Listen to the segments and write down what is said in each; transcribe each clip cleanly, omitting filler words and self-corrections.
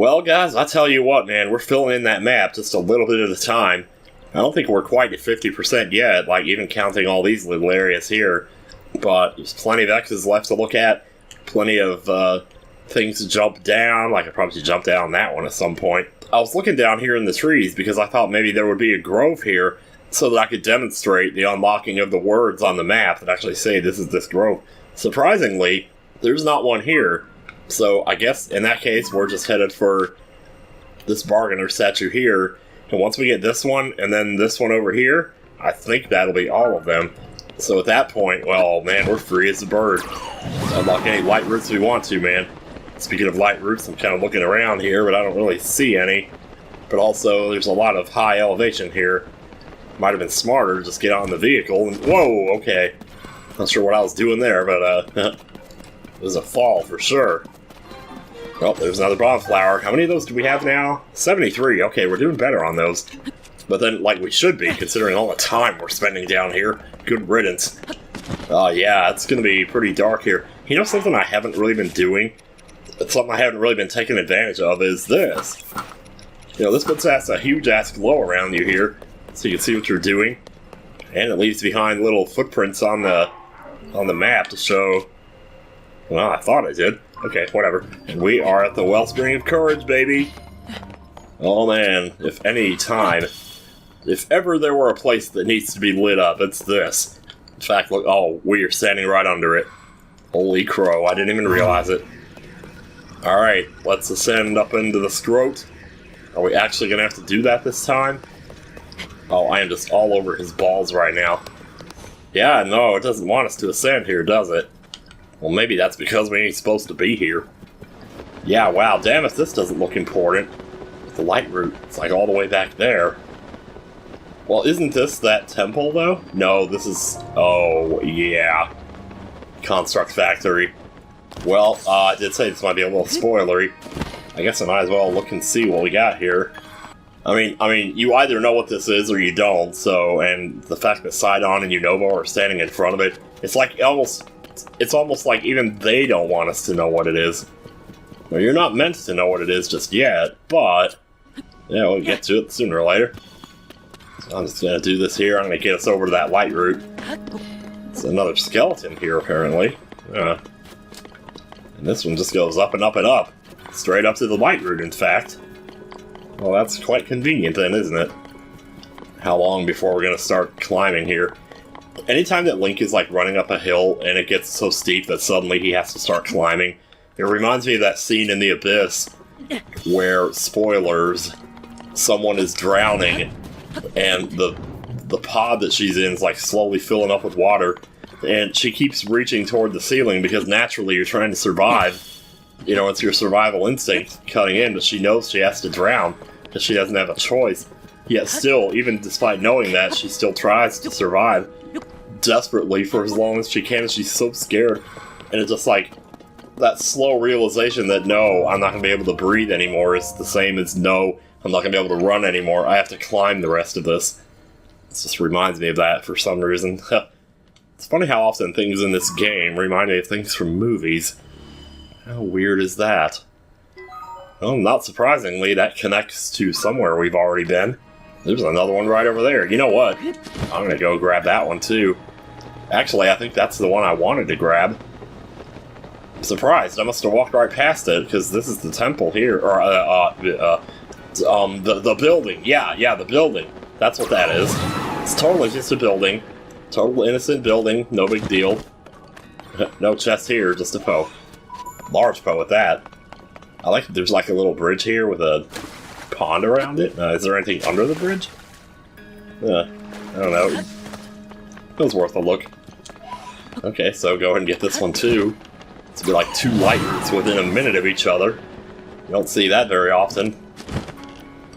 Well, guys, I tell you what, man, we're filling in that map just a little bit at a time. I don't think we're quite at 50% yet, like even counting all these little areas here. But there's plenty of X's left to look at, plenty of things to jump down. Like I probably should jump down that one at some point. I was looking down here in the trees because I thought maybe there would be a grove here so that I could demonstrate the unlocking of the words on the map that actually say this is this grove. Surprisingly, there's not one here. So I guess in that case we're just headed for this bargainer statue here. And once we get this one and then this one over here, I think that'll be all of them. So at that point, well, man, we're free as a bird. Unlock any light roots we want to, man. Speaking of light roots, I'm kind of looking around here, but I don't really see any. But also, there's a lot of high elevation here. Might have been smarter to just get on the vehicle and... Whoa, okay. Not sure what I was doing there, but, it was a fall for sure. Oh, there's another bomb flower. How many of those do we have now? 73. Okay, we're doing better on those. But then, like we should be, considering all the time we're spending down here. Good riddance. Oh, yeah, it's going to be pretty dark here. You know something I haven't really been doing? Something I haven't really been taking advantage of is this. You know, this puts a huge-ass glow around you here, so you can see what you're doing. And it leaves behind little footprints on the map to show... Well, I thought I did. Okay, whatever. And we are at the Wellspring of Courage, baby! Oh man, if any time... If ever there were a place that needs to be lit up, it's this. In fact, look, oh, we are standing right under it. Holy crow, I didn't even realize it. Alright, let's ascend up into the scrote. Are we actually gonna have to do that this time? Oh, I am just all over his balls right now. Yeah, no, it doesn't want us to ascend here, does it? Well, maybe that's because we ain't supposed to be here. Yeah, wow, damn if this doesn't look important. The light root, it's like all the way back there. Well, isn't this that temple, though? No, this is... Oh, yeah. Construct Factory. Well, I did say this might be a little spoilery. I guess I might as well look and see what we got here. I mean, you either know what this is or you don't, so... And the fact that Sidon and Unova are standing in front of it, it's like almost... It's almost like even they don't want us to know what it is. Well, you're not meant to know what it is just yet, but... Yeah, we'll get to it sooner or later. So I'm just gonna do this here. I'm gonna get us over to that light root. It's another skeleton here, apparently. And this one just goes up and up and up. Straight up to the light root, in fact. Well, that's quite convenient then, isn't it? How long before we're gonna start climbing here? Anytime that Link is like running up a hill and it gets so steep that suddenly he has to start climbing, it reminds me of that scene in The Abyss where, spoilers, someone is drowning and the pod that she's in is like slowly filling up with water, and she keeps reaching toward the ceiling because naturally you're trying to survive. You know, it's your survival instinct cutting in, but she knows she has to drown because she doesn't have a choice. Yet still, even despite knowing that, she still tries to survive desperately for as long as she can, and she's so scared. And it's just like that slow realization that no, I'm not going to be able to breathe anymore is the same as no, I'm not going to be able to run anymore. I have to climb the rest of this. It just reminds me of that for some reason. It's funny how often things in this game remind me of things from movies. How weird is that? Well, not surprisingly, that connects to somewhere we've already been. There's another one right over there. You know what? I'm going to go grab that one too. Actually, I think that's the one I wanted to grab. I'm surprised. I must have walked right past it, because this is the temple here. Or, the building. Yeah, the building. That's what that is. It's totally just a building. Total innocent building. No big deal. No chest here, just a Poe. Large Poe at that. I like that there's like a little bridge here with a pond around it. Is there anything under the bridge? I don't know. It was worth a look. Okay, so go ahead and get this one too. It's gonna be like two light roots within a minute of each other. You don't see that very often.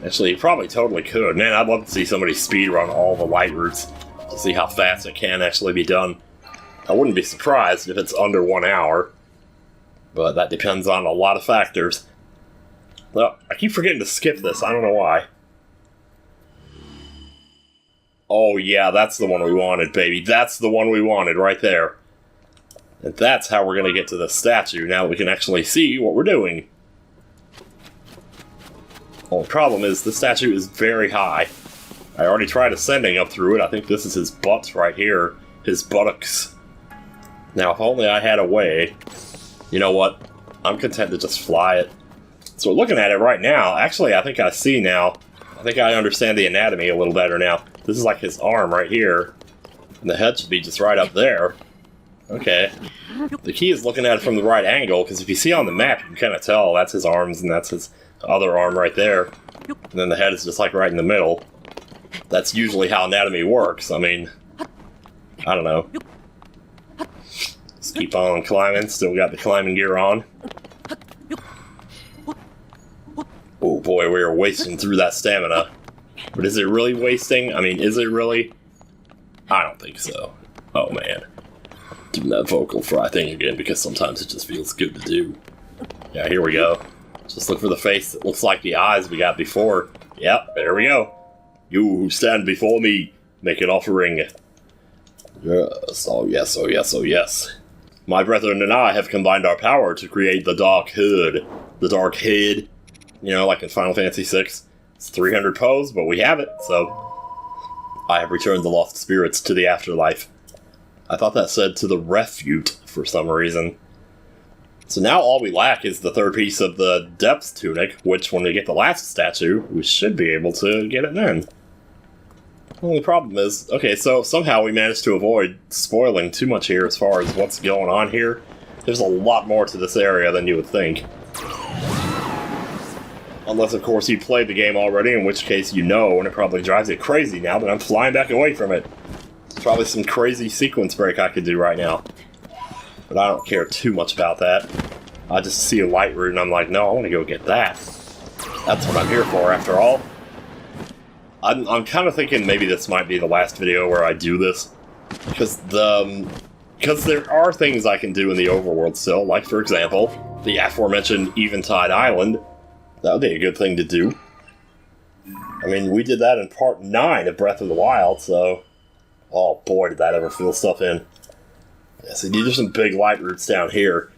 Actually, you probably totally could. Man, I'd love to see somebody speedrun all the light roots to see how fast it can actually be done. I wouldn't be surprised if it's under 1 hour, but that depends on a lot of factors. Well, I keep forgetting to skip this, I don't know why. Oh yeah, that's the one we wanted, baby. That's the one we wanted right there. And that's how we're going to get to the statue, now that we can actually see what we're doing. Only problem is the statue is very high. I already tried ascending up through it. I think this is his butt right here. His buttocks. Now, if only I had a way. You know what? I'm content to just fly it. So looking at it right now, actually I think I see now. I think I understand the anatomy a little better now. This is like his arm right here. And the head should be just right up there. Okay. The key is looking at it from the right angle, because if you see on the map, you can kind of tell that's his arms and that's his other arm right there. And then the head is just like right in the middle. That's usually how anatomy works. I mean, I don't know. Let's keep on climbing. Still got the climbing gear on. Oh boy, we are wasting through that stamina. But is it really wasting? I mean, is it really? I don't think so. Oh man. Doing that vocal fry thing again because sometimes it just feels good to do. Yeah, here we go. Just look for the face that looks like the eyes we got before. Yep, there we go. You who stand before me, make an offering. Yes, oh yes, oh yes, oh yes. My brethren and I have combined our power to create the Dark Hood. The Dark Head. You know, like in Final Fantasy VI. It's 300 pose, but we have it, so... I have returned the lost spirits to the afterlife. I thought that said to the refute for some reason. So now all we lack is the third piece of the Depths Tunic, which when we get the last statue, we should be able to get it then. The only problem is, okay, so somehow we managed to avoid spoiling too much here as far as what's going on here. There's a lot more to this area than you would think. Unless, of course, you played the game already, in which case you know, and it probably drives you crazy now that I'm flying back away from it. There's probably some crazy sequence break I could do right now. But I don't care too much about that. I just see a lightroot and I'm like, no, I want to go get that. That's what I'm here for, after all. I'm kind of thinking maybe this might be the last video where I do this. Because there are things I can do in the overworld still, like, for example, the aforementioned Eventide Island. That would be a good thing to do. I mean, we did that in part 9 of Breath of the Wild, so... Oh boy, did that ever fill stuff in. Yeah, see, these are some big light roots down here.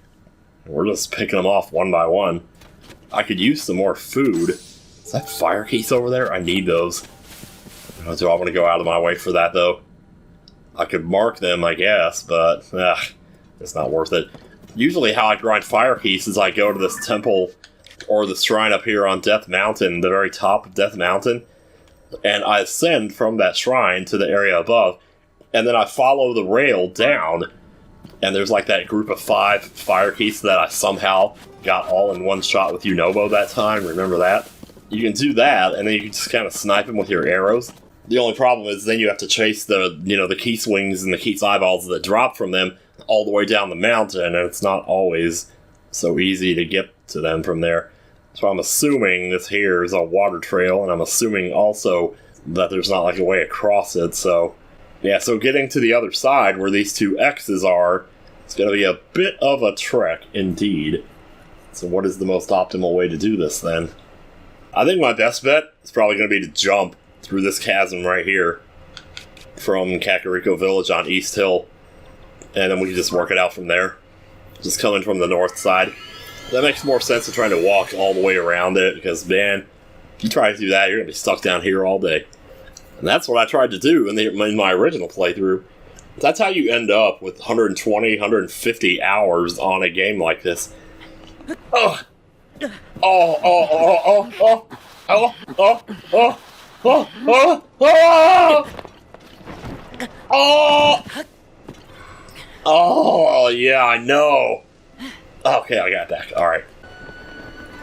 We're just picking them off one by one. I could use some more food. Is that fire keys over there? I need those. Do I want to go out of my way for that, though? I could mark them, I guess, but... it's not worth it. Usually how I grind fire keys is I go to this temple... or the shrine up here on Death Mountain, the very top of Death Mountain, and I ascend from that shrine to the area above, and then I follow the rail down, and there's like that group of 5 fire keys that I somehow got all in one shot with Unobo that time, remember that? You can do that, and then you can just kind of snipe them with your arrows. The only problem is then you have to chase the, you know, the key swings and the key's eyeballs that drop from them all the way down the mountain, and it's not always so easy to get to them from there. So I'm assuming this here is a water trail, and I'm assuming also that there's not like a way across it, so... Yeah, so getting to the other side where these 2 X's are, it's going to be a bit of a trek indeed. So what is the most optimal way to do this then? I think my best bet is probably going to be to jump through this chasm right here from Kakariko Village on East Hill, and then we can just work it out from there. Just coming from the north side. That makes more sense than trying to walk all the way around it, because, man, if you try to do that, you're going to be stuck down here all day. And that's what I tried to do in my original playthrough. That's how you end up with 120, 150 hours on a game like this. Oh! Oh, oh, oh, oh, oh, oh, oh, oh, oh, oh, oh, oh, oh, yeah, I know. Okay, I got it back. Alright.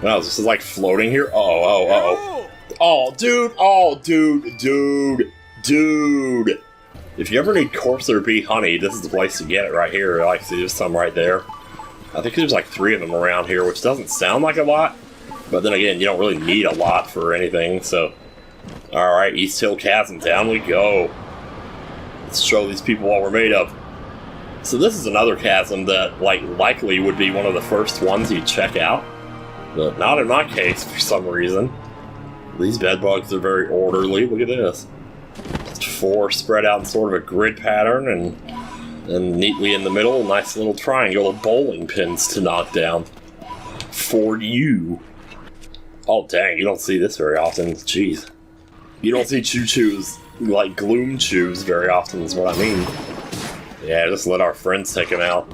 Wow, this is like floating here? Oh. Oh, dude! Oh, dude! If you ever need Corsair Bee Honey, this is the place to get it right here. Like, see, there's some right there. I think there's like 3 of them around here, which doesn't sound like a lot. But then again, you don't really need a lot for anything, so... Alright, East Hill Chasm, down we go. Let's show these people what we're made of. So this is another chasm that, like, likely would be one of the first ones you check out. But not in my case, for some reason. These bedbugs are very orderly. Look at this. Just 4 spread out in sort of a grid pattern, and neatly in the middle, a nice little triangle of bowling pins to knock down. For you. Oh, dang, you don't see this very often. Jeez. You don't see choo-choos, like gloom chews, very often is what I mean. Yeah, just let our friends take him out.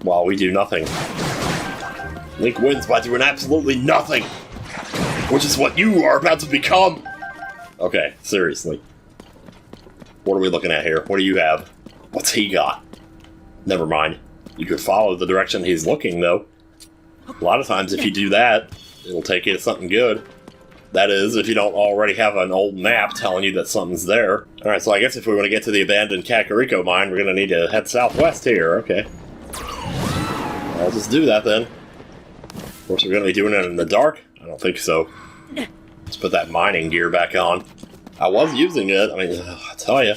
While we do nothing. Link wins by doing absolutely nothing! Which is what you are about to become! Okay, seriously. What are we looking at here? What do you have? What's he got? Never mind. You could follow the direction he's looking, though. A lot of times if you do that, it'll take you to something good. That is, if you don't already have an old map telling you that something's there. Alright, so I guess if we want to get to the abandoned Kakariko mine, we're going to need to head southwest here. Okay. I'll just do that then. Of course, we're going to be doing it in the dark? I don't think so. Let's put that mining gear back on. I was using it. I mean, I tell you.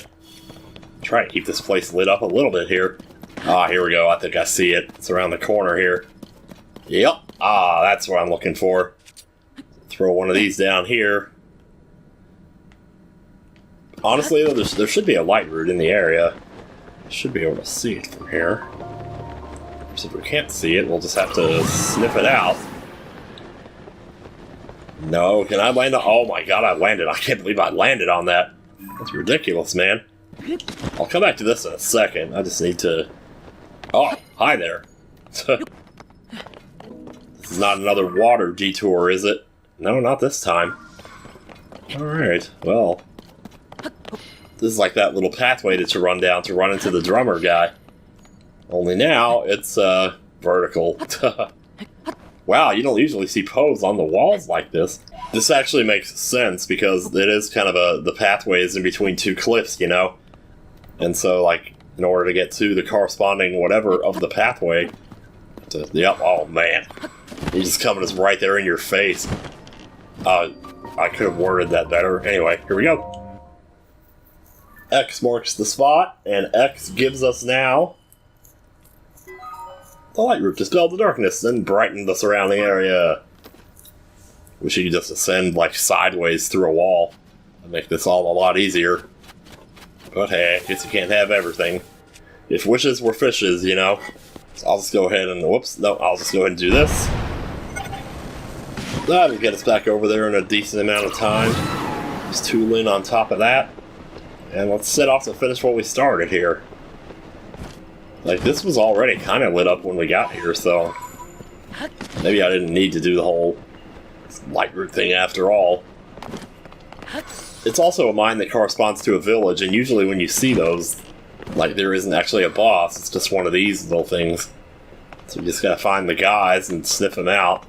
Try to keep this place lit up a little bit here. Ah, here we go. I think I see it. It's around the corner here. Yep. Ah, that's what I'm looking for. Throw one of these down here. Honestly, though, there should be a lightroot in the area. Should be able to see it from here. So if we can't see it, we'll just have to sniff it out. No, can I land on... Oh my god, I landed. I can't believe I landed on that. That's ridiculous, man. I'll come back to this in a second. I just need to... Oh, hi there. This is not another water detour, is it? No, not this time. Alright, well. This is like that little pathway that you run down to run into the drummer guy. Only now, it's, vertical. Wow, you don't usually see pose on the walls like this. This actually makes sense because it is kind of the pathway is in between two cliffs, you know? And so, like, in order to get to the corresponding whatever of the pathway... Yep, oh man. He's just coming us right there in your face. I could have worded that better. Anyway, here we go. X marks the spot, and X gives us now... The lightroot dispelled the darkness and brightened the surrounding area. Wish you could just ascend, like, sideways through a wall. That'd make this all a lot easier. But hey, I guess you can't have everything. If wishes were fishes, you know? So I'll just go ahead and... Whoops, no, I'll just go ahead and do this. That'll get us back over there in a decent amount of time. Just tool in on top of that. And let's set off to finish what we started here. Like, this was already kind of lit up when we got here, so... Maybe I didn't need to do the whole lightroot thing after all. It's also a mine that corresponds to a village, and usually when you see those, like, there isn't actually a boss, it's just one of these little things. So you just gotta find the guys and sniff them out.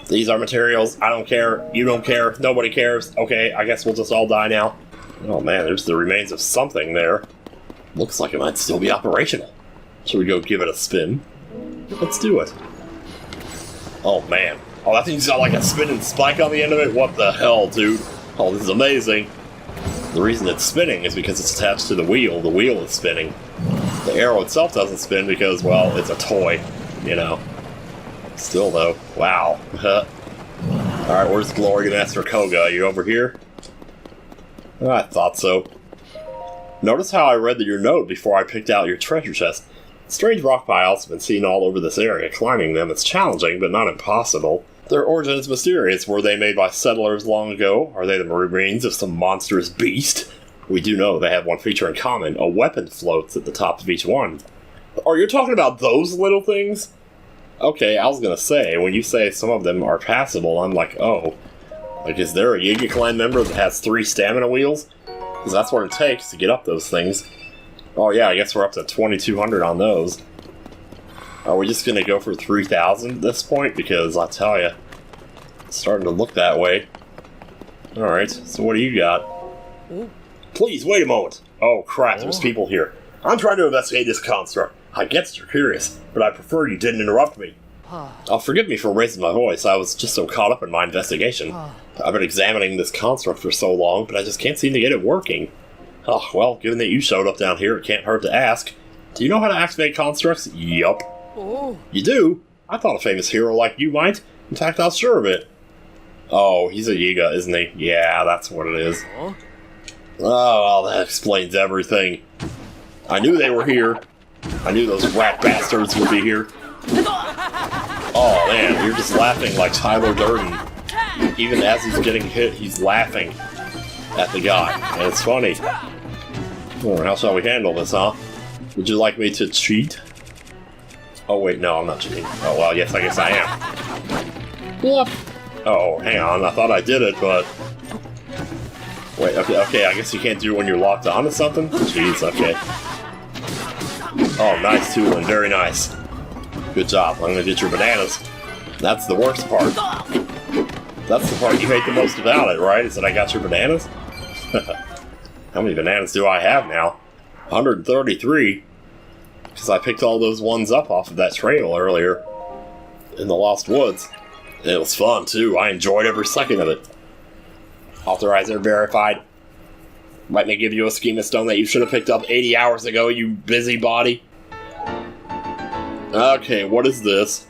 These are materials, I don't care, you don't care, nobody cares. Okay, I guess we'll just all die now. Oh man, there's the remains of something there. Looks like it might still be operational. Should we go give it a spin? Let's do it. Oh man. Oh, that thing's got like a spinning spike on the end of it? What the hell, dude? Oh, this is amazing. The reason it's spinning is because it's attached to the wheel. The wheel is spinning. The arrow itself doesn't spin because, well, it's a toy, you know. Still, though, wow. Alright, where's Glory Master Koga? Are you over here? Oh, I thought so. Notice how I read your note before I picked out your treasure chest. Strange rock piles have been seen all over this area. Climbing them is challenging, but not impossible. Their origin is mysterious. Were they made by settlers long ago? Are they the remains of some monstrous beast? We do know they have one feature in common. A weapon floats at the top of each one. Are you talking about those little things? Okay, I was gonna say, when you say some of them are passable, I'm like, oh. Like, is there a Yiga clan member that has 3 stamina wheels? Because that's what it takes to get up those things. Oh yeah, I guess we're up to 2,200 on those. Are we just gonna go for 3,000 at this point? Because I tell ya, it's starting to look that way. Alright, so what do you got? Please, wait a moment! Oh crap, there's people here. I'm trying to investigate this construct. I guess you're curious, but I prefer you didn't interrupt me. Forgive me for raising my voice, I was just so caught up in my investigation. I've been examining this construct for so long, but I just can't seem to get it working. Oh, well, given that you showed up down here, it can't hurt to ask. Do you know how to activate constructs? Yup. Oh. You do? I thought a famous hero like you might. In fact, I was sure of it. Oh, he's a Yiga, isn't he? Yeah, that's what it is. Oh, well, that explains everything. I knew they were here. I knew those rat bastards would be here. Oh man, you're just laughing like Tyler Durden. Even as he's getting hit, he's laughing at the guy. And it's funny. Oh, how shall we handle this, huh? Would you like me to cheat? Oh wait, no, I'm not cheating. Oh well, yes, I guess I am. What? Oh, hang on, I thought I did it, but... Wait, okay, I guess you can't do it when you're locked onto something? Jeez, okay. Oh, nice, Tulin, very nice. Good job, I'm gonna get your bananas. That's the worst part. That's the part you hate the most about it, right? Is that I got your bananas? How many bananas do I have now? 133. Because I picked all those ones up off of that trail earlier in the Lost Woods. And it was fun, too. I enjoyed every second of it. Authorizer verified. Might may give you a schema stone that you should have picked up 80 hours ago, you busybody. Okay, what is this?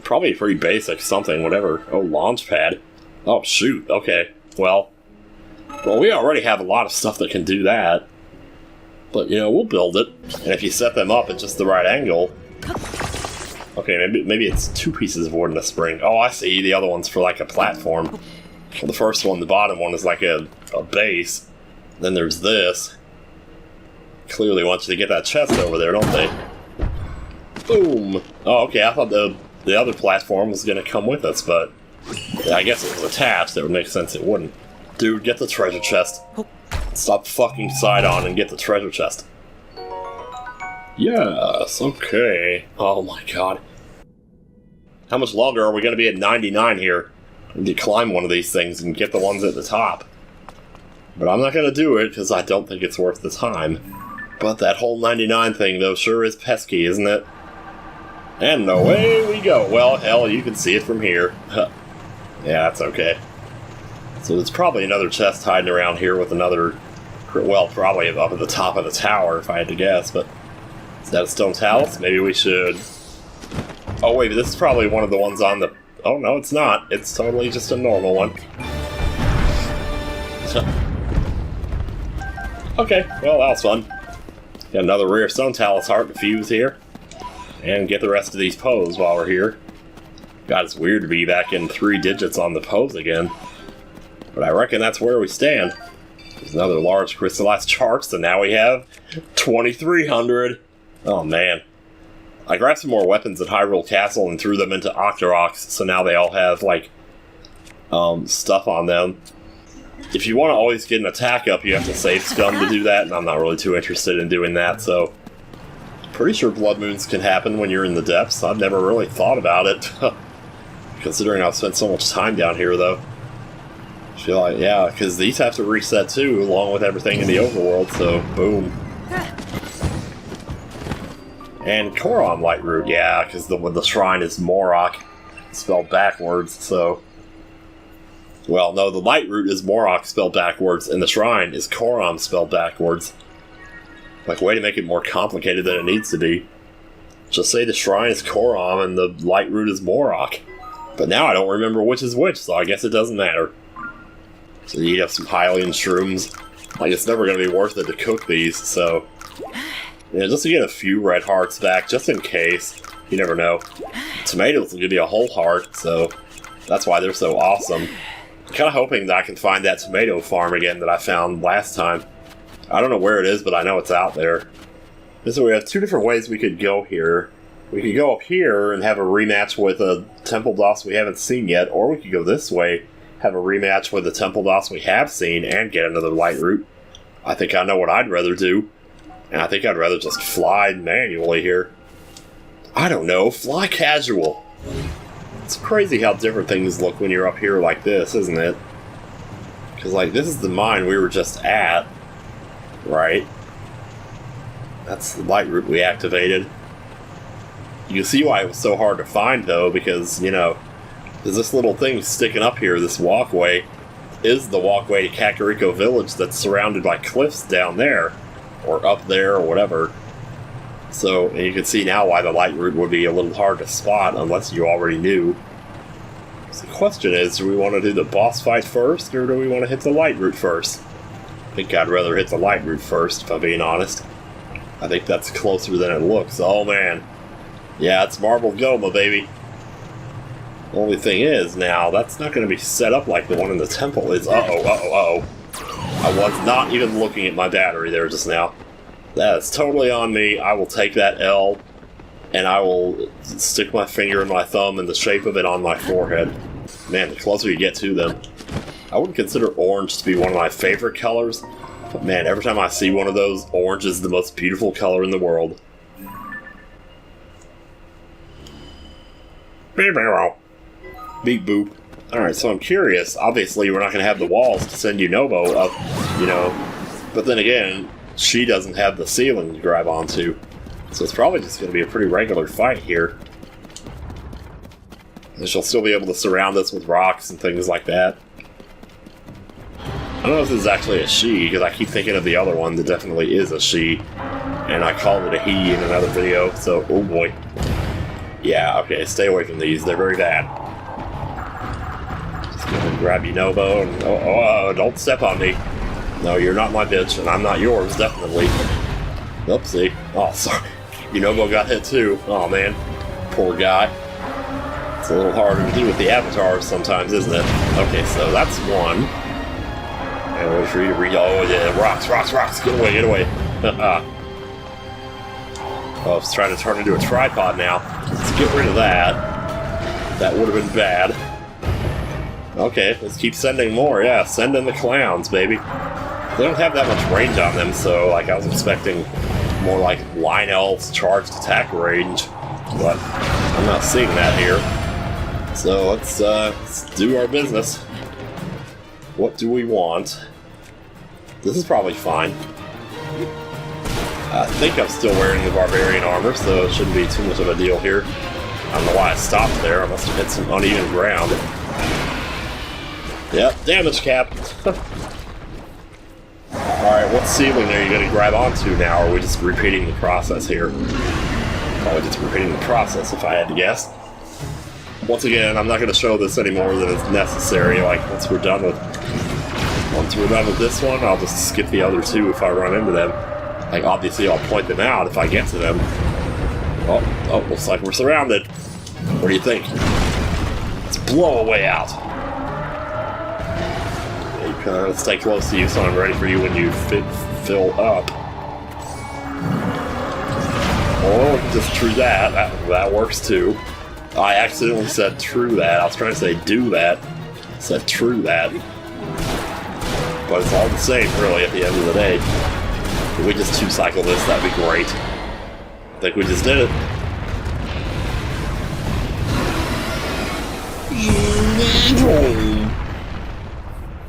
Probably pretty basic something, whatever. Oh, launch pad. Oh, shoot. Okay. Well, we already have a lot of stuff that can do that. But, you know, we'll build it. And if you set them up at just the right angle... Okay, maybe it's 2 pieces of wood in a spring. Oh, I see. The other one's for, like, a platform. Well, the first one, the bottom one, is like a base. Then there's this. Clearly want you to get that chest over there, don't they? Boom! Oh, okay, I thought the other platform was going to come with us, but... Yeah, I guess it was attached. It would make sense it wouldn't. Dude, get the treasure chest. Stop fucking side on and get the treasure chest. Yes, okay. Oh my god. How much longer are we going to be at 99 here? We need to climb one of these things and get the ones at the top. But I'm not going to do it because I don't think it's worth the time. But that whole 99 thing, though, sure is pesky, isn't it? And away we go. Well, hell, you can see it from here. Yeah, that's okay. So there's probably another chest hiding around here with another... Well, probably up at the top of the tower, if I had to guess, but... Is that a stone talus? Maybe we should... Oh, wait, but this is probably one of the ones on the... Oh, no, it's not. It's totally just a normal one. Okay, well, that was fun. Got another rare stone talus heart to fuse here. And get the rest of these pose while we're here. God, it's weird to be back in 3 digits on the pose again. But I reckon that's where we stand. There's another large crystallized charge, so now we have 2,300. Oh, man. I grabbed some more weapons at Hyrule Castle and threw them into Octoroks, so now they all have, like, stuff on them. If you want to always get an attack up, you have to save scum to do that, and I'm not really too interested in doing that, so... Pretty sure blood moons can happen when you're in the depths. I've never really thought about it. Considering I've spent so much time down here, though. I feel like, yeah, because these have to reset too, along with everything in the overworld, so boom. And Koram lightroot, yeah, because the shrine is Morok, spelled backwards, so... Well, no, the lightroot is Morok spelled backwards, and the shrine is Koram spelled backwards. Like, way to make it more complicated than it needs to be. Just say the shrine is Koram and the lightroot is Morok. But now I don't remember which is which, so I guess it doesn't matter. So you eat up some Hylian shrooms. Like, it's never going to be worth it to cook these, so... Yeah, just to get a few red hearts back, just in case. You never know. Tomatoes will give you a whole heart, so... That's why they're so awesome. I'm kind of hoping that I can find that tomato farm again that I found last time. I don't know where it is, but I know it's out there. So we have 2 different ways we could go here. We could go up here and have a rematch with a temple boss we haven't seen yet, or we could go this way, have a rematch with a temple boss we have seen, and get another lightroot. I think I know what I'd rather do. And I think I'd rather just fly manually here. I don't know, fly casual. It's crazy how different things look when you're up here like this, isn't it? Because, like, this is the mine we were just at. Right? That's the lightroot we activated. You can see why it was so hard to find, though, because, you know, there's this little thing sticking up here, this walkway, is the walkway to Kakariko Village that's surrounded by cliffs down there, or up there, or whatever. So, and you can see now why the lightroot would be a little hard to spot, unless you already knew. So the question is, do we want to do the boss fight first, or do we want to hit the lightroot first? I think I'd rather hit the lightroot first, if I'm being honest. I think that's closer than it looks. Oh, man. Yeah, it's Marble Goma, baby. Only thing is, now, that's not going to be set up like the one in the temple is. Uh-oh. I was not even looking at my battery there just now. That is totally on me. I will take that L, and I will stick my finger and my thumb in the shape of it on my forehead. Man, the closer you get to them. I wouldn't consider orange to be one of my favorite colors, but man, every time I see one of those, orange is the most beautiful color in the world. Beep boop. Alright, so I'm curious. Obviously, we're not going to have the walls to send Yunobo up, you know. But then again, she doesn't have the ceiling to grab onto. So it's probably just going to be a pretty regular fight here. And she'll still be able to surround us with rocks and things like that. I don't know if this is actually a she, because I keep thinking of the other one that definitely is a she. And I called it a he in another video, so oh boy. Yeah, okay, stay away from these. They're very bad. Just gonna grab Yunobo and... Oh, don't step on me. No, you're not my bitch, and I'm not yours, definitely. Oopsie. Oh, sorry. Yunobo got hit too. Oh, man. Poor guy. It's a little harder to do with the avatars sometimes, isn't it? Okay, so that's one. And wait for you to read... Oh, yeah, rocks. Get away. Oh, it's trying to turn into a tripod now. Let's get rid of that. That would have been bad. Okay, let's keep sending more. Yeah, send in the clowns, baby. They don't have that much range on them, so like I was expecting more like Lionel's charged attack range, but I'm not seeing that here. So let's do our business. What do we want? This is probably fine. I think I'm still wearing the barbarian armor, so it shouldn't be too much of a deal here. I don't know why I stopped there. I must have hit some uneven ground. Yep, damage cap. Alright, what ceiling are you going to grab onto now, or are we just repeating the process here? Probably just repeating the process, if I had to guess. Once again, I'm not going to show this any more than is necessary. Like, once we're done with this one, I'll just skip the other two if I run into them. Like, obviously, I'll point them out if I get to them. Oh, looks like we're surrounded. What do you think? Let's blow a way out. Let's stay close to you so I'm ready for you when you fill up. Oh, just true that. That works too. I accidentally said true that. I was trying to say do that. I said true that. But it's all the same, really, at the end of the day. If we just two-cycle this, that'd be great. I think we just did it.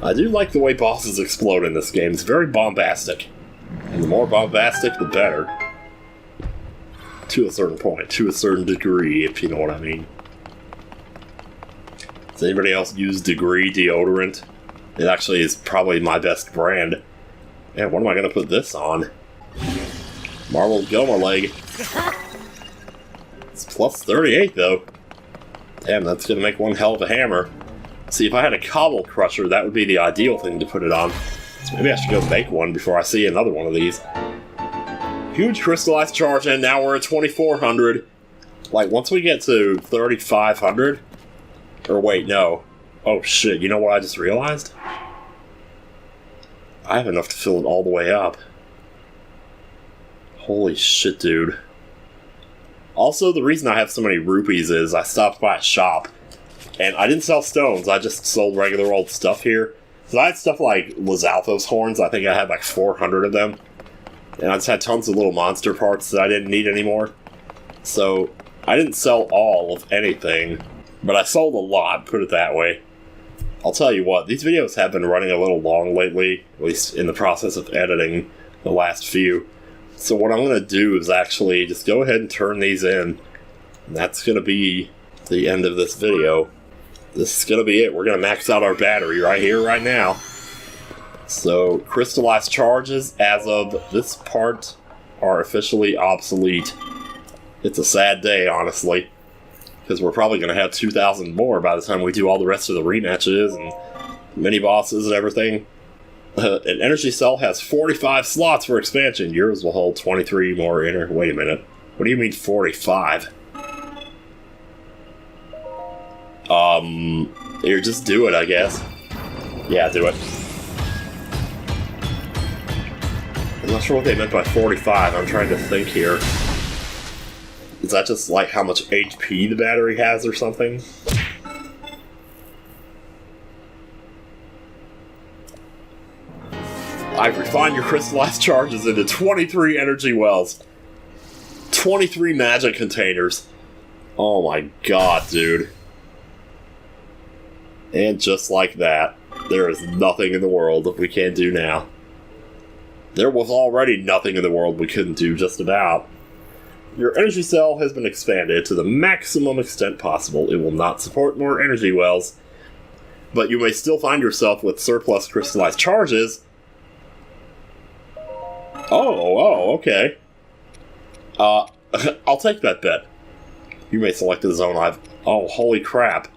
I do like the way bosses explode in this game. It's very bombastic. And the more bombastic, the better. To a certain point. To a certain degree, if you know what I mean. Does anybody else use Degree deodorant? It actually is probably my best brand. Man, what am I going to put this on? Marble Goma leg. It's plus 38, though. Damn, that's going to make one hell of a hammer. See, if I had a cobble crusher, that would be the ideal thing to put it on. So maybe I should go make one before I see another one of these. Huge crystallized charge, and now we're at 2,400. Like, once we get to 3,500... Or wait, no. Oh, shit, you know what I just realized? I have enough to fill it all the way up. Holy shit, dude. Also, the reason I have so many rupees is I stopped by a shop. And I didn't sell stones, I just sold regular old stuff here. So I had stuff like Lizalfos horns, I think I had like 400 of them. And I just had tons of little monster parts that I didn't need anymore. So, I didn't sell all of anything. But I sold a lot, put it that way. I'll tell you what, these videos have been running a little long lately, at least in the process of editing the last few. So what I'm going to do is actually just go ahead and turn these in. And that's going to be the end of this video. This is going to be it. We're going to max out our battery right here, right now. So, Crystallized Charges, as of this part, are officially obsolete. It's a sad day, honestly. Because we're probably going to have 2,000 more by the time we do all the rest of the rematches and mini-bosses and everything. An energy cell has 45 slots for expansion. Yours will hold 23 more inner... Wait a minute. What do you mean 45? Here, just do it, I guess. Yeah, do it. I'm not sure what they meant by 45. I'm trying to think here. Is that just like how much HP the battery has or something? I've refined your crystallized charges into 23 energy wells. 23 magic containers. Oh my god, dude. And just like that, there is nothing in the world that we can't do now. There was already nothing in the world we couldn't do, just about. Your energy cell has been expanded to the maximum extent possible. It will not support more energy wells, but you may still find yourself with surplus crystallized charges. Oh, okay. I'll take that bet. You may select the zone I've... Oh, holy crap.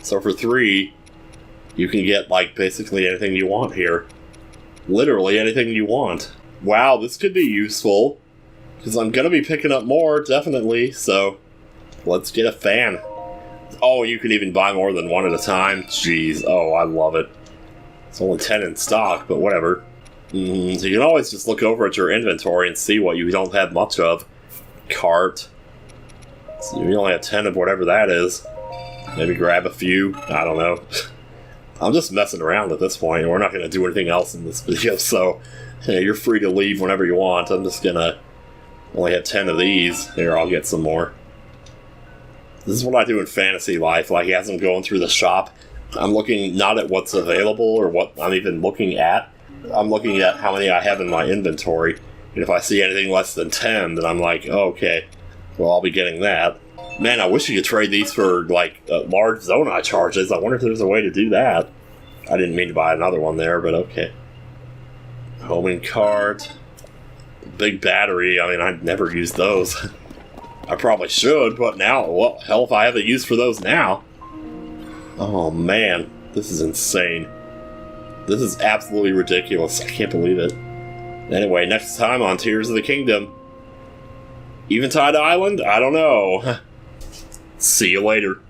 So for 3, you can get, like, basically anything you want here. Literally anything you want. Wow, this could be useful. Because I'm gonna be picking up more, definitely, so... Let's get a fan. Oh, you can even buy more than one at a time. Jeez, oh, I love it. It's only 10 in stock, but whatever. So you can always just look over at your inventory and see what you don't have much of. Cart. So you only have 10 of whatever that is. Maybe grab a few. I don't know. I'm just messing around at this point. We're not going to do anything else in this video, so yeah, you're free to leave whenever you want. I'm just going to only have 10 of these. Here, I'll get some more. This is what I do in fantasy life. Like, as I'm going through the shop, I'm looking not at what's available or what I'm even looking at. I'm looking at how many I have in my inventory. And if I see anything less than 10, then I'm like, oh, okay, well, I'll be getting that. Man, I wish you could trade these for, like, large Zonai charges. I wonder if there's a way to do that. I didn't mean to buy another one there, but okay. Homing cart. Big battery. I mean, I'd never use those. I probably should, but now, well, hell if I have a use for those now. Oh, man. This is insane. This is absolutely ridiculous. I can't believe it. Anyway, next time on Tears of the Kingdom. Eventide Island? I don't know. See you later.